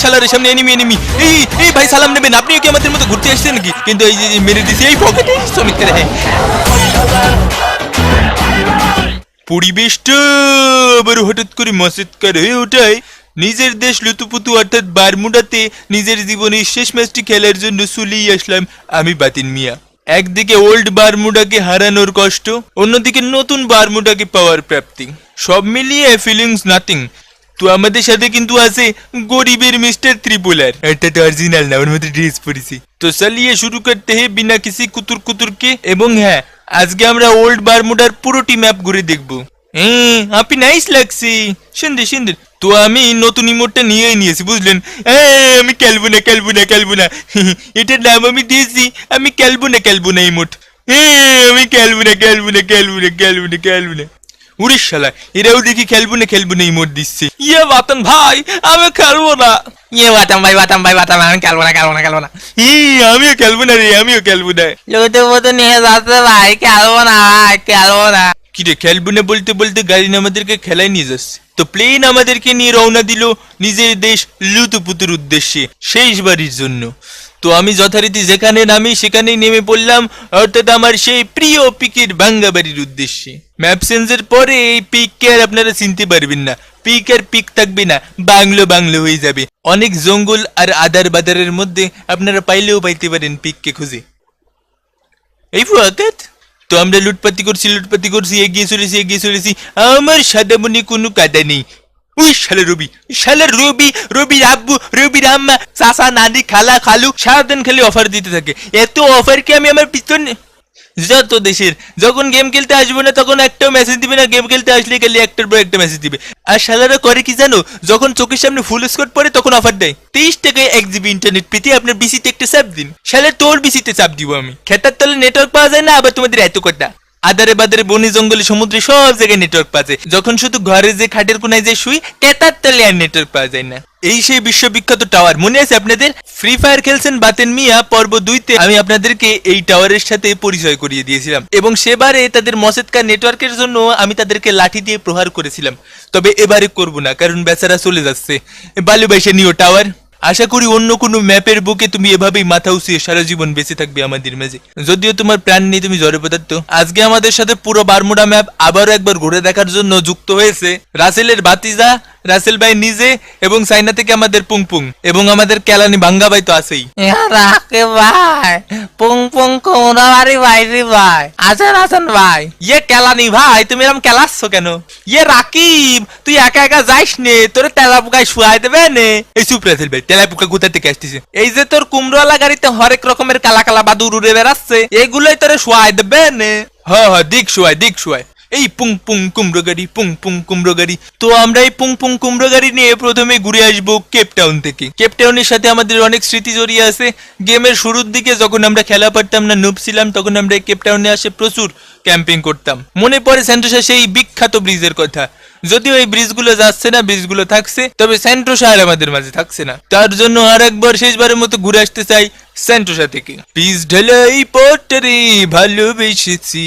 শালার সামনে enemy enemy. এই ভাই সালাম নেবেন, আপনিও কি আমাদের মতো ঘুরতে আসছেন নাকি? কিন্তু এই যে মেরে দিছে এই পকেটে শ্রমিকদের। হ্যাঁ, পরিবেশটা আবার হঠাৎ করে মসেৎকার হয়ে ওঠায় নিজের দেশ লুতুপুতু অর্থাৎ বারমুডাতে নিজের জীবনের শেষ ম্যাচটি খেলার জন্য চলেই আসলাম আমি বাতিন মিয়া। একদিকে ওল্ড বারমুডাকে হারানোর কষ্ট, অন্যদিকে নতুন বারমুডাকে পাওয়ার প্রাপ্তি, সব মিলিয়ে ফিলিংস নাথিং। তো আমাদের সাথে কিন্তু আছে গরিবের মিস্টার ত্রিপুলার, এটা তো অরিজিনাল না, ওর মধ্যে ড্রেস পরেছি। তো চালিয়ে শুরু করতে হে বিনা কিসি কুতুর কুতুরকে। এবং হ্যাঁ, আজকে আমরা ওল্ড বারমুডার পুরোটি ম্যাপ ঘুরে দেখবো। আপনি নাইস লাগছে, সুন্দর সুন্দর। তো আমি নতুন ইমোটটা নিয়েই নিয়েছি, বুঝলেন? আমি খেলবো না এটার নাম আমি দিয়েছি আমি খেলবো না ইমোট। আমি খেলবো না। উড়ি শালা, এরাও দেখি খেলবো না ইমোট দিচ্ছে। ইয়ে বাতন ভাই, আমি খেলবো না। ইয়ে বাতাম ভাই আমি খেলবো না। আমিও খেলবো না রে, আমিও খেলবো না। লুতুপুতু নিয়ে যাচ্ছে ভাই, খেলবো না। কিরে খেলবো না বলতে বলতে গাড়ি আমাদেরকে খেলায় নিয়ে যাচ্ছে। তো প্লেন আমাদেরকে নিয়ে রওনা দিল নিজের দেশ লুতুপুতুর উদ্দেশ্যে শেষবারের জন্য। তো আমি যথারীতি যেখানে নামি সেখানেই নেমে পড়লাম, অর্থাৎ আমার সেই প্রিয় পিকের ভাঙ্গাবাড়ির উদ্দেশ্যে। ম্যাপ চেঞ্জের পরে এই পিককে আর আপনারা চিনতে পারবেন না, পিক আর পিক থাকবে না, বাংলো হয়ে যাবে। অনেক জঙ্গল আর আদার বাদারের মধ্যে আপনারা পাইলেও পাইতে পারেন পিককে খুঁজে। এই ফুয়াকাত। তো আমরা লুটপাতি করছি, এগিয়ে চলেছি। আমার সাদামনি কোনো কাদা নেই। ওই শালার রবির আব্বু, রবির আম্মা, চাচা, নানি, খালা, খালু সারাদিন খালি অফার দিতে থাকে। এত অফার কি আমি আমার পিছনে যত দেশের যখন গেম খেলতে আসবো না তখন একটাও মেসেজ দিবে না, গেম খেলতে আসলে খালি একটার পর একটা মেসেজ দিবে। আর শালারা করে কি জানো, যখন চোখের সামনে ফুল স্কোর পরে তখন অফার দেয় 23 টাকায় 1 GB ইন্টারনেট পেতে আপনার বিসিতে একটা চাপ দিন। শালার তোর বিসিতে চাপ দিব আমি। খেতার তলে নেটওয়ার্ক পাওয়া যায় না, আবার তোমাদের এত কথা। আদারে বাদারে বনে জঙ্গলে সমুদ্রে সব জায়গায় নেটওয়ার্ক পাওয়া যায়, যখন শুধু ঘরে যে খাটের কোনায় যে শুই কেতার তলে আর নেটওয়ার্ক পাওয়া যায় না। এই সেই বিশ্ববিখ্যাত টাওয়ার মনে আছে আপনাদের? ফ্রি ফায়ার খেলছেন বাতেন মিয়া পর্ব 2-তে আমি আপনাদেরকে এই টাওয়ারের সাথে পরিচয় করিয়ে দিয়েছিলাম, এবং সেবারে তাদের মসেৎকার নেটওয়ার্কের জন্য আমি তাদেরকে লাঠি দিয়ে প্রহার করেছিলাম। তবে এবারে করব না, কারণ বেচারা চলে যাচ্ছে। ভালোবাসা নিও টাওয়ার। আশা করি অন্য কোনো ম্যাপের বুকে তুমি এভাবেই মাথা উঁচিয়ে সারা জীবন বেঁচে থাকবে আমাদের মাঝে, যদিও তোমার প্রাণ নেই, তুমি জড় পদার্থ। আজকে আমাদের সাথে পুরো বারমুডা ম্যাপ আবারও একবার ঘুরে দেখার জন্য যুক্ত হয়েছে রাসেলের ভাতিজা রাসেল ভাই নিজে, এবং চাইনা থেকে আমাদের পুং এবং আমাদের কেলানি ভাঙ্গা ভাই তো আছেই। রাকে ভাই, পুং কোমরা বাড়ি ভাই রে ভাই, আছেন ভাই। ইয়ে কেলানি ভাই, তুমি এরকম কেলাচ্ছ কেন? ইয়ে রাকিব, তুই একা যাইস নে, তোর তেলা পোকায় শুয়াই দেবে নে। এই চুপ রাসেল ভাই, তেলা পোকা কোথা থেকে আসতেছে? এই যে তোর কুমড়োয়ালা গাড়িতে হরেক রকমের কালা বাদুর উড়ে বেড়াচ্ছে, এগুলোই তোরে শুয়াই দেবে নে। দিক শুয়াই। এই পুং কুমড়ো গাড়ি। তো আমরা এই পুং কুমড়ো গাড়ি নিয়ে প্রথমে ঘুরে আসবো কেপটাউন থেকে। কেপটাউনের সাথে আমাদের অনেক স্মৃতি জড়িয়ে আছে। গেমের শুরুর দিকে যখন আমরা খেলা পারতাম না, নুব ছিলাম, তখন আমরা কেপটাউনে আসে প্রচুর ক্যাম্পিং করতাম। মনে পড়ে সেন্টোসা সেই বিখ্যাত ব্রিজের কথা। যদিও এই ব্রিজগুলো যাচ্ছে না, ব্রিজগুলো থাকছে, তবে সেন্টোসা আর আমাদের মাঝে থাকছে না। তার জন্য আর একবার শেষবারের মতো ঘুরে আসতে চাই সেন্টোসা থেকে। পিস ঢালাই পটরে ভালোবেসেছি,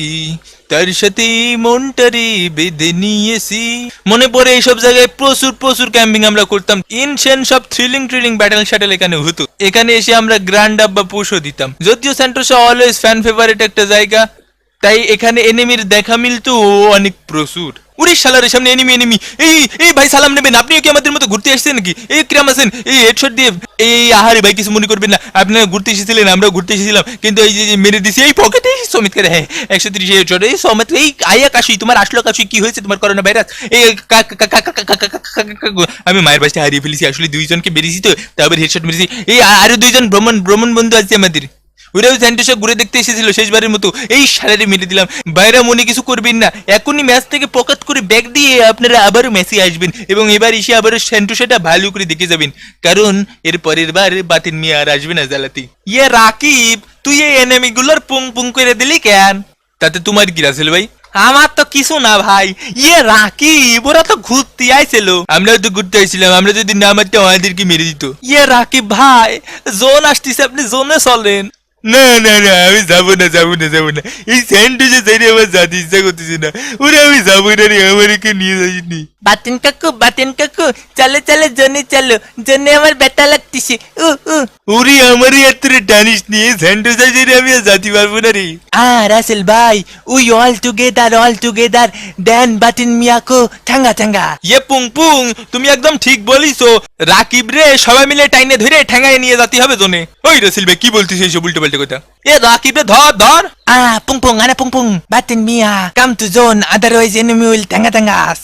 তার সাথে মনটারে বেঁধে নিয়েছি। মনে পড়ে এইসব জায়গায় প্রচুর ক্যাম্পিং আমরা করতাম। ইনসেন সব থ্রিলিং ব্যাটেল শ্যাটেল এখানে হতো। এখানে এসে আমরা গ্র্যান্ড আপ বা পুশও দিতাম। যদিও সেন্টোসা অলওয়েজ ফ্যান ফেভারিট একটা জায়গা, তাই এখানে এনিমির দেখা মিলতো অনেক প্রচুর। উড়ি শালার সামনে এনিমি। এই ভাই সালাম নেবেন, আপনিও কি আমাদের মতো ঘুরতে আসছেন নাকি? এই কিরাম আছেন? এই হেডশট দিয়ে আহারে ভাই কিছু মনে করবেন না, আপনারা ঘুরতে এসেছিলেন, আমরাও ঘুরতে এসেছিলাম, কিন্তু এই যে মেরে দিছি এই পকেটে সমিতকার। হ্যাঁ 130 হেডশট। এই সমিত, এই আইয়া কাশি, তোমার আসলো কাশি, কি হয়েছে তোমার? Corona virus. এই আমি মায়ের বাসটা হারিয়ে ফেলেছি, আসলে 2 জনকে বেরিয়েছি তো, তারপর হেডশট মেরেছি। এই আরো 2 জন ভ্রমণ বন্ধু আছে আমাদের, ওরাও সেন্টোসা ঘুরে দেখতে এসেছিল শেষবারের মতো। এই সারারে মেরে দিলাম। বাইরে মনে কিছু করবেন না, এখনই ম্যাচ থেকে পকেট করে ব্যাগ দিয়ে আপনারা আবারও ম্যাচে আসবেন, এবং এবার এসে আবারও সেন্টোসাটা ভালো করে দেখে যাবেন, কারণ এর পরের বার বাতিন মিয়া আর আসবে না জ্বালাতে। ইয়ে রাকিব, তুই এই এনিমি গুলোর পুং করে দিলি কেন? তাতে তোমার কি রাসেল ভাই? আমার তো কিছু না ভাই। ইয়ে রাকিব, ওরা তো ঘুরতে আইছিল। আমরাও তো ঘুরতে আইছিলাম, আমরা যদি না মারতাম আমাদেরকে মেরে দিত। ইয়ে রাকিব ভাই, জোন আসতেছে, আপনি জোনে চলেন। না না না, আমি যাবো না। এই স্যান্ডউইচে যাইলে আমার যেতে ইচ্ছা করতেছে না। ওরে আমি যাবো না রে, আমাকে নিয়ে যাইনি। বাতিন কাকু চলো চলো জোনে চলো, জোনে আমার ব্যথা লাগতেছে। ওরে আমারই এত্রে টানিস নিয়ে স্যান্ডউইচে যাইলে আমি আর যেতে পারবো না রে। রাসেল ভাই, we all together then Batin মিয়াকো ঠাঙ্গা। ইয়ে পুং পুং, তুমি একদম ঠিক বলিছো। রাকিব রে সবাই মিলে টাইনে ধরে ঠ্যাঙ্গায় নিয়ে যেতে হবে জোনে। ওই রাসেল ভাই কি বলতিস এইসব উল্টো পাল্টা কথা? এ রাকিব রে ধর। পুং বাতিন মিয়া come to zone, otherwise enemy will ঠাঙ্গাস।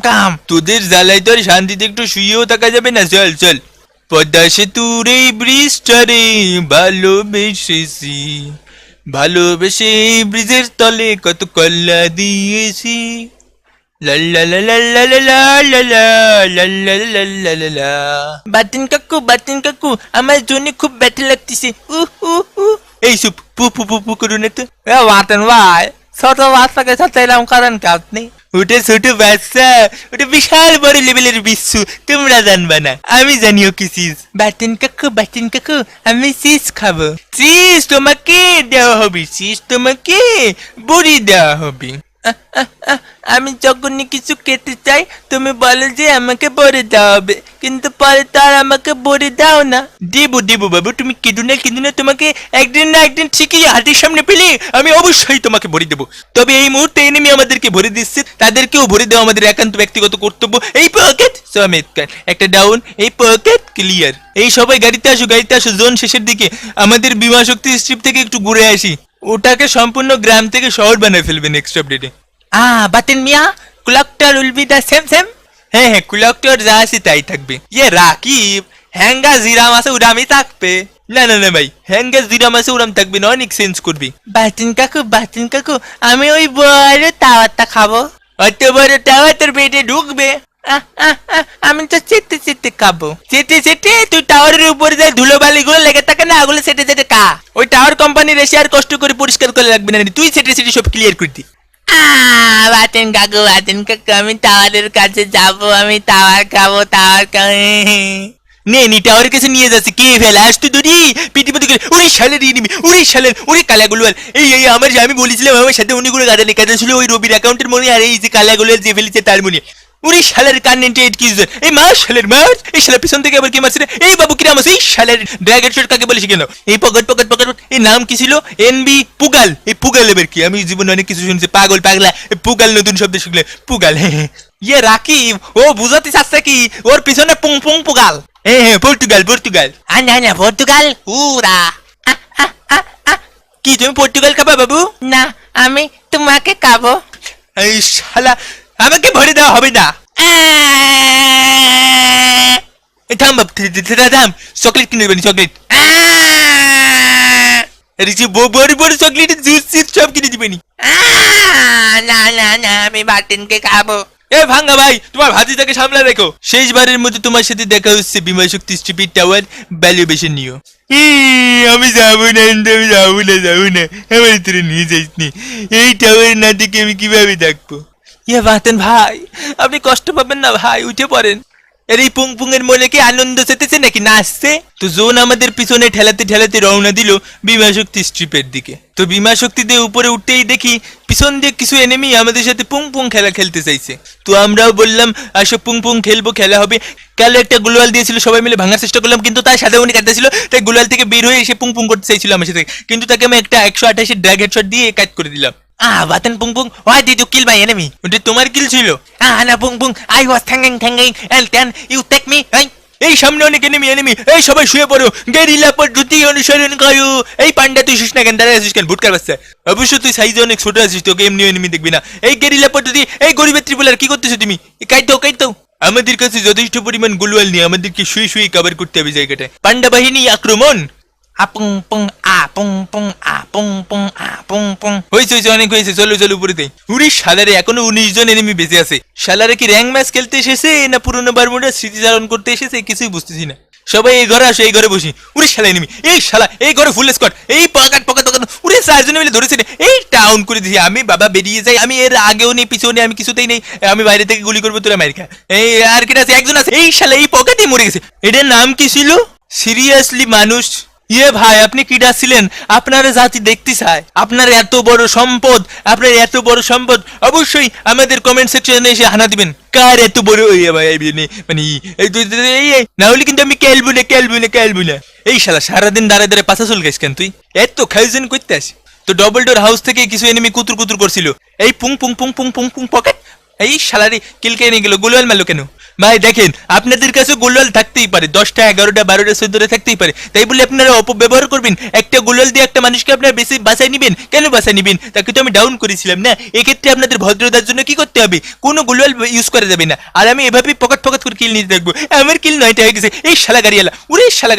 কাম তোদের জ্বালাই তো আর শান্তিতে একটু শুয়েও থাকা যাবে না। চল পদ্মা সেতুর এই ব্রিজটারে ভালোবেসে ব্রিজের তলে কত কল্লা দিয়েছি। বাতিন কাকু আমার জন্য খুব ব্যথা লাগতেছে। এই সুপ পু পু পু পু করু না তো। বাতিন ভাই, ছোট বাচ্চাকে সাথে এরকম করেন কি আপনি? ওটা ছোট বাচ্চা, ওটা বিশাল বড় লেভেলের বিশ্ব, তোমরা জানবা না, আমি জানিও কি চিজ। বাতিন কাকু আমি চিজ খাবো। চিজ তোমাকে দেওয়া হবে, চিজ তোমাকে বড়ি দেওয়া হবে। আমি যখনই কিছু খেতে চাই তুমি বলো যে আমাকে বড়ি দেওয়া হবে, কিন্তু পরে তো আর আমাকে বড়ি দাও না। দেবো বাবু, তুমি কেঁদো না, তোমাকে একদিন না একদিন ঠিকই হাতের সামনে পেলে আমি অবশ্যই তোমাকে ভরে দেবো। তবে এই মুহূর্তে এনিমি আমাদেরকে ভরে দিচ্ছে, তাদেরকেও ভরে দেওয়া আমাদের একান্ত ব্যক্তিগত কর্তব্য। এই পকেট চমৎকার, একটা ডাউন, এই পকেট ক্লিয়ার। এই সবাই গাড়িতে আসো, জোন শেষের দিকে। আমাদের বিমা শক্তি স্ট্রিপ থেকে একটু ঘুরে আসি, ওটাকে সম্পূর্ণ গ্রাম থেকে শহর বানায় ফেলবে নেক্সট আপডেটে। বাতিন মিয়া, ক্লকটার উইল বি দ্য সেম। হ্যাঁ ক্লকটার যা আছে তাই থাকবে। ইয়ে রাকিব, হ্যাঙ্গা জিরাম আছে উড়ামই থাকবে। না ভাই, হ্যাঙ্গা জিরাম আছে উড়াম থাকবে না, অনেক চেঞ্জ করবি। বাতিন কাকু আমি ওই বড় টাওয়ারটা খাবো। অত বড় টাওয়ার তোর পেটে ঢুকবে? আমি তো চেটে খাবো। চেটে তুই টাওয়ারের উপরে যায় ধুলোবালি গুলো লেগে থাকে না, ওগুলো চেটে খা। ওই টাওয়ার কোম্পানির এসে আর কষ্ট করে পরিষ্কার করে লাগবে না, তুই চেটে সব ক্লিয়ার করে দি। বাতিন কাকু আমি টাওয়ারের কাছে যাবো, আমি টাওয়ার খাবো। নি টাওয়ারের কাছে নিয়ে যাচ্ছে কে ফেলে আসতো দুরি পিটিপতি করে। ওরে শালের ওরে কালাগুলো। এই আমি বলেছিলাম আমার সাথে অনেকগুলো গাদালি কাদা ছিল ওই রবির অ্যাকাউন্টের মনে, আর এই যে কালাগুলো যে ফেলেছে তার মনে। ওরে শালের কান্নেন্টেড কি এই মাস এই শালের পিছন থেকে আবার কি মারছে রে? এই বাবু কিরাম আছে? এই শালের ড্রাগন শট কাকে বলেছে কেন? এই পকেট এই নাম কি ছিল? এনবি পুগাল। এই পুগাল এবার কি? আমি জীবনে অনেক কিছু শুনছি, পাগলা পুগাল, নতুন শব্দ শিখলে পুগাল। ইয়ে রাকিব, ও বুঝাতে চাচ্ছে কি ওর পিছনে পুং পুগাল। হ্যাঁ পর্তুগাল। পর্তুগাল উরা। কি তুমি পর্তুগাল খাবা বাবু? না, আমি তোমাকে খাবো। এই শালা, আমাকে ভরে দেওয়া হবে না। থাম বাবু, থাম, চকলেট কিনে দেবেন, চকলেট। বড় চকলেটের জুস সব কিনে দিবেনি। না আমি বাতিনকে খাবো। এ ভাঙ্গা ভাই, তোমার ভাতিজাকে সামলা রেখো। শেষবারের মতো তোমার সাথে দেখা হচ্ছে বিমা শক্তি স্ট্রিপিড টাওয়ার ভ্যালুয়েশন নিও। আমি যাবো না, আমার তোরে নিয়ে যাইনি। এই টাওয়ার না দেখে আমি কিভাবে থাকবো? ইয়ে বাতেন ভাই, আপনি কষ্ট পাবেন না ভাই, উঠে পড়েন। এর এই পুং এর মনে কি আনন্দ চেতেছে নাকি নাচছে? তো জোন আমাদের পিছনে ঠেলাতে রওনা দিল বিমা শক্তি স্ট্রিপের দিকে। তো বিমা শক্তি দিয়ে উপরে উঠতেই দেখি পিছন দিয়ে কিছু এনিমি আমাদের সাথে পুং খেলা খেলতে চাইছে। তো আমরাও বললাম আসো পুং খেলবো, খেলা হবে। কালো একটা গুলওয়াল দিয়েছিল, সবাই মিলে ভাঙার চেষ্টা করলাম, কিন্তু তার সাথে উনি কাটতে ছিল, তাই গুলওয়াল থেকে বের হয়ে এসে পুং করতে চাইছিল আমার সাথে, কিন্তু তাকে আমি একটা 128 ড্র্যাগ হেডশট দিয়ে কাট করে দিলাম। বাতেন পুং, why did you kill my enemy? ওটা তোমার কিল ছিল? না পুং, I was hanging, and then you take me. এই সামনে অনেক এনিমি, এই সবাই শুয়ে পড়ো, গেরিলা পদ্ধতি অনুসরণ করো। এই পান্ডা তুই শুস না কেন, দাঁড়ায় আছিস কেন, ভুটকার বাচ্চা? অবশ্য তুই সাইজে অনেক ছোট আছিস, তোকে এমনি এনিমি দেখবি না। এই গেরিলা পদ্ধতি, এই গরিবের ত্রিপুলার কি করতেছো তুমি? কাইতো আমাদের কাছে যথেষ্ট পরিমাণ গুলওয়াল নিয়ে আমাদেরকে শুয়ে কভার করতে হবে জায়গাটায়। পান্ডা বাহিনী আক্রমণ। হয়েছে অনেক হয়েছে, চলো উপরে দেই। উড়ি শালারে, এখনো 19 জন এনিমি বেঁচে আছে। শালারে কি র্যাঙ্ক ম্যাচ খেলতে এসেছে না পুরোনো বারমুডা স্মৃতিচারণ করতে এসেছে, কিছুই বুঝতেছি না। সবাই এই ঘরে আসো, এই ঘরে বসি। উড়ি শালা এনিমি, এই শালা এই ঘরে ফুল স্কোয়াড, এই পকেট উড়ে 4 জন মিলে ধরেছে, এই টাউন করে দিয়েছি। আমি বাবা বেরিয়ে যাই, আমি এর আগেও নেই পিছনে, আমি কিছুতেই নেই। আমি বাইরে থেকে গুলি করবো, তোরা মাইর খা। এই আর কি আছে, একজন আছে, এই শালা এই পকেটেই মরে গেছে। এটার নাম কি ছিল? সিরিয়াসলি মানুষ, ইয়ে ভাই আপনি কিডা ছিলেন? আপনার জাতি দেখতে চায়, আপনার এত বড় সম্পদ, আপনার এত বড় সম্পদ, অবশ্যই আমাদের কমেন্ট সেকশনে এসে হানা দিবেন কার এত বড় মানে এই না হলে কিন্তু আমি খেলবো না। এই শালা সারাদিন দাঁড়ায় দাঁড়ায় পাশা চুল গেছ কেন তুই? এত খাইছেন করতে আসি তো ডবল ডোর হাউস থেকে কিছু এনিমি কুতুর কুতুর করছিল, এই পুং পুং পুং পুং পুং পুং পকেট, এই শালারি কিলকে নিয়ে গেল। গোলওয়াল মারলো কেন? ভাই দেখেন আপনাদের কাছে গোলওয়াল থাকতেই পারে, 10টা 11টা 12টা 14টা থাকতেই পারে, তাই বলে আপনারা অপব্যবহার করবেন? একটা গোলওয়াল দিয়ে একটা মানুষকে আপনারা বেশি বাঁচাই নিবেন কেন? বাঁচাই নিবেন, তাকে তো আমি ডাউন করেছিলাম না। এক্ষেত্রে আপনাদের ভদ্রতার জন্য কি করতে হবে? কোনো গোলওয়াল ইউজ করা যাবে না, আর আমি এভাবেই পকেট করে কিল নিতে থাকবো। আমার কিল 9টা হয়ে গেছে। এই শালা গাড়িওয়ালা, উরে শালা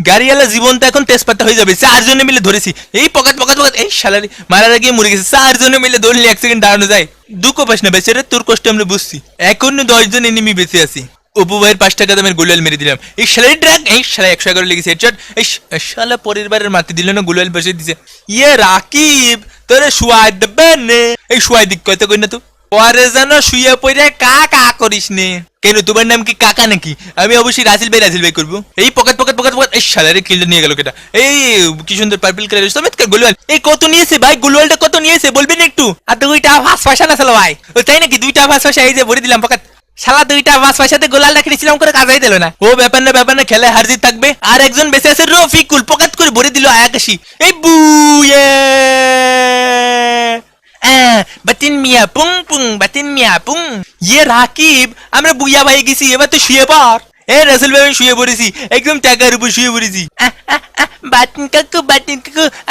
গাড়িওয়ালা জীবনটা এখন তেজপাতা হয়ে যাবে। 4 জনে মিলে ধরেছি, এই পকেট, এই শালারি মারার আগে মরে গেছে। 4 জনে মিলে ধরলে 1 সেকেন্ড দাঁড়ানো যায়? দুঃখ পাস না বেচারা, তোর কষ্ট আমরা বুঝছি। এখন 10 জন এনিমি বেঁচে আছি। অপু ভাইয়ের 5 টাকা দামের গোলাল মেরে দিলাম। এই শালারি ড্রাগ, এই শালা 111 লেগেছে হেডশট। এই শালা পরের বারের মারতে দিল না, গোলাল বসে দিছে। ইয়ে রাকিব তোরে শুয়াই দেবে নে, এই শুয়াই দিক কত কই না তো পরে যেন শুয়ে পড়ে কা কা করিস নে। কেন তোমার নাম কি কাকা নাকি? আমি অবশ্যই রাসেল ভাই করবো। এই পকেট, এই শালারে কিলটা নিয়ে গেল কেটা? এই কি সুন্দর পার্পল কালার চমৎকার গোলওয়াল। এই কত নিয়েছে ভাই? গোলওয়ালটা কত নিয়েছে বলবেন একটু? আর 2টা 5 পয়সা না ছিল ভাই। ও তাই নাকি? 2টা 5 পয়সা এই যে ভরে দিলাম পকেট। শালা 2টা 5 পয়সাতে গোলালটা কিনেছিলাম করে কাজাই দিল না। ও ব্যাপার না খেলায় হার জিত থাকবে। আর একজন বেঁচে আছে রফিকুল, পকেট করে ভরে দিল আয়াকাশি। এই বুয়ে বাতিন মিয়া পুং পুং, বাতিন মিয়া পুং। ইয়ে রাকিব আমরা বুইয়া ভাই গেছি, এবার তো শুয়ে পর। এ রাসেল ভাই আমি শুয়ে পড়েছি, একদম টাকার উপর শুয়ে পড়েছি। বাতিন কাকু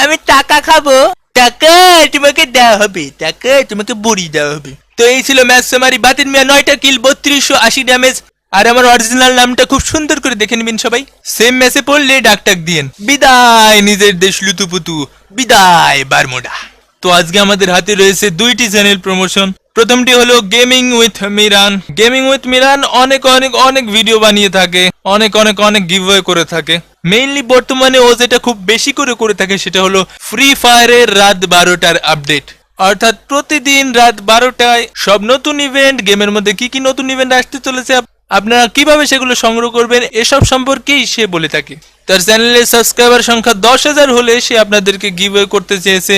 আমি টাকা খাবো। টাকা তোমাকে দেওয়া হবে, টাকা তোমাকে বড়ি দেওয়া হবে। তো এই ছিল ম্যাচ সামারি। বাতিন মিয়া 9টা কিল, 3280 ড্যামেজ। আর আমার অরিজিনাল নামটা খুব সুন্দর করে দেখে নেবেন সবাই। সেম ম্যাচে পড়লে ডাক দিয়েন। বিদায় নিজের দেশ লুতুপুতু, বিদায় বারমুডা। তো আজকে আমাদের হাতে রয়েছে 2টি চ্যানেল প্রমোশন। প্রথমটি হলো গেমিং উইথ মিরান। অনেক ভিডিও বানিয়ে থাকে, অনেক গিভওয়ে করে থাকে। মেইনলি বর্তমানে ও যেটা খুব বেশি করে থাকে সেটা হলো ফ্রি ফায়ারের রাত 12টার আপডেট। অর্থাৎ প্রতিদিন রাত 12টায় সব নতুন ইভেন্ট, গেমের মধ্যে কি নতুন ইভেন্ট আসতে চলেছে, আপনারা কিভাবে সেগুলো সংগ্রহ করবেন, এসব সম্পর্কেই সে বলে থাকে। তার চ্যানেলের সাবস্ক্রাইবার সংখ্যা 10,000 হলে সে আপনাদেরকে গিভওয়ে করতে চেয়েছে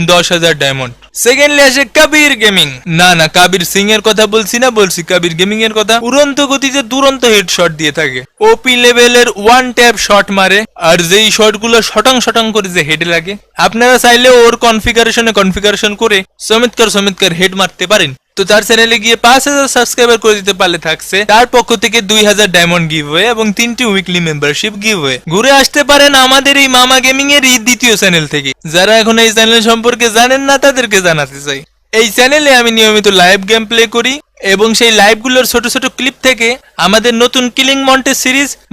10,000 ডায়মন্ড। সেকেন্ডলি আসে কবির গেমিং। না কবির সিং এর কথা বলছি না, বলছি কবির গেমিং এর কথা। উড়ন্ত গতিতে দুরন্ত হেডশট দিয়ে থাকে, ওপি লেভেলের 1 ট্যাপ শট মারে, আর যেই শটগুলো শটাং করে যে হেডে লাগে, আপনারা চাইলে ওর কনফিগারেশন করে চমৎকার হেড মারতে পারেন। তো তার চ্যানেলে গিয়ে 5,000 সাবস্ক্রাইবার করে দিতে পারলে থাকছে তার পক্ষ থেকে 2,000 ডায়মন্ড গিভওয়ে এবং 3টি উইকলি মেম্বারশিপ গিভওয়ে। ঘুরে আসতে পারেন আমাদের এই মামা গেমিং এর এই দ্বিতীয় চ্যানেল থেকে। যারা এখন এই চ্যানেল সম্পর্কে জানেন না তাদেরকে জানাতে চাই, এই চ্যানেলে আমি নিয়মিত লাইভ গেম প্লে করি এবং সেই লাইভগুলোর ছোট ক্লিপ থেকে আমাদের নতুন কিলিং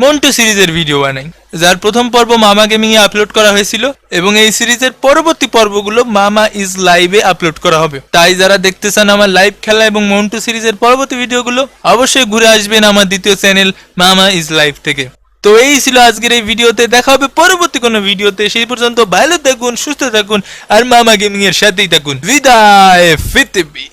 মন্টু সিরিজের ভিডিও বানাই, যার প্রথম পর্ব মামা গেমিং এ আপলোড করা হয়েছিল এবং এই সিরিজের পরবর্তী পর্বগুলো মামা ইজ লাইভে আপলোড করা হবে। তাই যারা দেখতে চান আমার লাইভ খেলা এবং মন্টু সিরিজের পরবর্তী ভিডিওগুলো, অবশ্যই ঘুরে আসবেন আমার দ্বিতীয় চ্যানেল মামা ইজ লাইভ থেকে। তো এই ছিল আজকের এই ভিডিওতে, দেখা হবে পরবর্তী কোনো ভিডিওতে। সেই পর্যন্ত ভালো থাকুন, সুস্থ থাকুন আর মামা গেমিং এর সাথেই থাকুন। বিদায় ফিতবি।